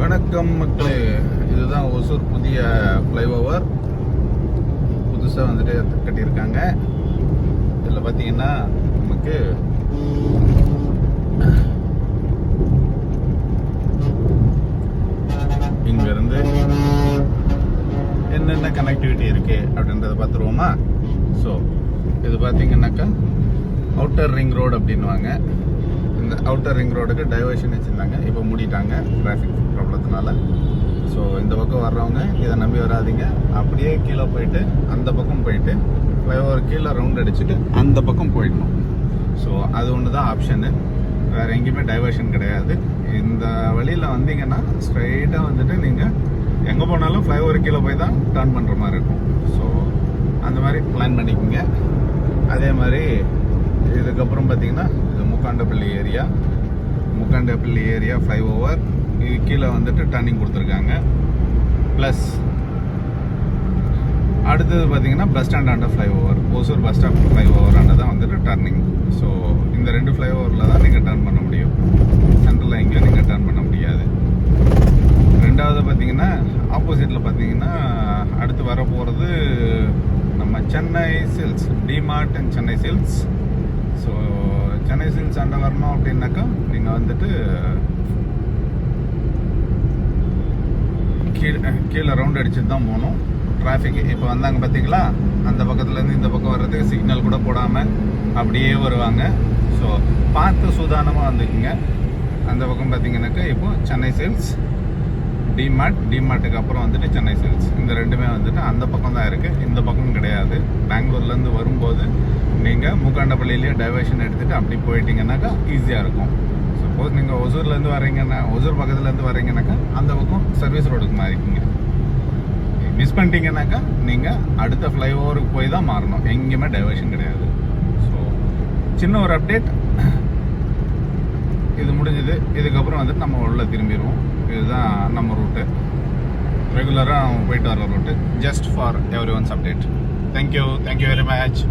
வணக்கம் மக்களே, இதுதான் ஒசூர் புதிய ஃப்ளைஓவர் புதுசாக வந்துட்டு கட்டியிருக்காங்க. இதில் பார்த்தீங்கன்னா நமக்கு இங்கேருந்து என்னென்ன கனெக்டிவிட்டி இருக்குது அப்படின்றத பார்த்துருவோமா. ஸோ இது பார்த்தீங்கன்னாக்கா அவுட்டர் ரிங் ரோடு அப்படின்வாங்க. இந்த அவுட்டர் ரிங் ரோடுக்கு டைவர்ஷன் வச்சுருந்தாங்க, இப்போ மூடிட்டாங்க டிராஃபிக் ப்ராப்ளத்தினால. ஸோ இந்த பக்கம் வர்றவங்க இதை நம்பி வராதிங்க. அப்படியே கீழே போயிட்டு அந்த பக்கம் போயிட்டு ஃப்ளைஓவர் கீழே ரவுண்ட் அடிச்சுட்டு அந்த பக்கம் போயிடணும். ஸோ அது ஒன்று தான் ஆப்ஷனு, வேறு எங்கேயுமே டைவர்ஷன் கிடையாது. இந்த வழியில் வந்தீங்கன்னா ஸ்ட்ரைட்டாக வந்துட்டு நீங்கள் எங்கே போனாலும் ஃப்ளைஓவர் கீழே போய் தான் டர்ன் பண்ணுற மாதிரி இருக்கும். ஸோ அந்த மாதிரி பிளான் பண்ணிக்கோங்க. அதே மாதிரி இதுக்கப்புறம் பார்த்தீங்கன்னா இது முக்காண்டப்பள்ளி ஏரியா ஃப்ளைஓவர். இது கீழே வந்துட்டு டர்னிங் கொடுத்துருக்காங்க. ப்ளஸ் அடுத்தது பார்த்தீங்கன்னா பஸ் ஸ்டாண்ட் ஆண்ட flyover, Hosur bus stop flyover ஆண்ட தான் வந்துட்டு டர்னிங். ஸோ இந்த ரெண்டு ஃப்ளைஓவரில் தான் நீங்கள் டர்ன் பண்ண முடியும். சென்ட்ரலில் எங்கேயும் நீங்கள் டர்ன் பண்ண முடியாது. ரெண்டாவது பார்த்தீங்கன்னா ஆப்போசிட்டில் பார்த்தீங்கன்னா அடுத்து வர போகிறது நம்ம Chennai silks, DMart and Chennai silks. So Chennai silks ஆண்ட வரணும் அப்படின்னாக்கா நீங்கள் வந்துட்டு கீழே ரவுண்ட் அடிச்சுட்டு தான் போகணும். டிராஃபிக் இப்போ வந்தாங்க பார்த்தீங்களா, அந்த பக்கத்துலேருந்து இந்த பக்கம் வர்றதுக்கு சிக்னல் கூட போடாமல் அப்படியே வருவாங்க. ஸோ பார்த்து சூதானமாக வந்துக்குங்க. அந்த பக்கம் பார்த்தீங்கன்னாக்கா இப்போ சென்னை சில்க்ஸ், டிமார்ட்டுக்கு அப்புறம் வந்துட்டு சென்னை சில்க்ஸ். இந்த ரெண்டுமே வந்துட்டு அந்த பக்கம் தான் இருக்குது, இந்த பக்கம் கிடையாது. பெங்களூர்லேருந்து வரும்போது நீங்கள் முக்காண்டப்பள்ளியிலேயே டைவர்ஷன் எடுத்துகிட்டு அப்படி போயிட்டீங்கன்னாக்கா ஈஸியாக இருக்கும். சப்போஸ் நீங்கள் ஒசூர்லேருந்து வரீங்கன்னா, ஒசூர் பக்கத்துலேருந்து வரீங்கன்னாக்கா அந்த பக்கம் சர்வீஸ் ரோடுக்கு மாறிக்கிங்க. மிஸ் பண்ணிட்டீங்கன்னாக்கா நீங்கள் அடுத்த ஃப்ளைஓவருக்கு போய் தான் மாறணும், எங்கேயுமே டைவர்ஷன் கிடையாது. ஸோ சின்ன ஒரு அப்டேட், இது முடிஞ்சது. இதுக்கப்புறம் வந்துட்டு நம்ம உள்ள திரும்பிடுவோம். இதுதான் நம்ம ரூட்டு, ரெகுலராக நம்ம போயிட்டு வர route. Just for everyone's update. Thank you very much.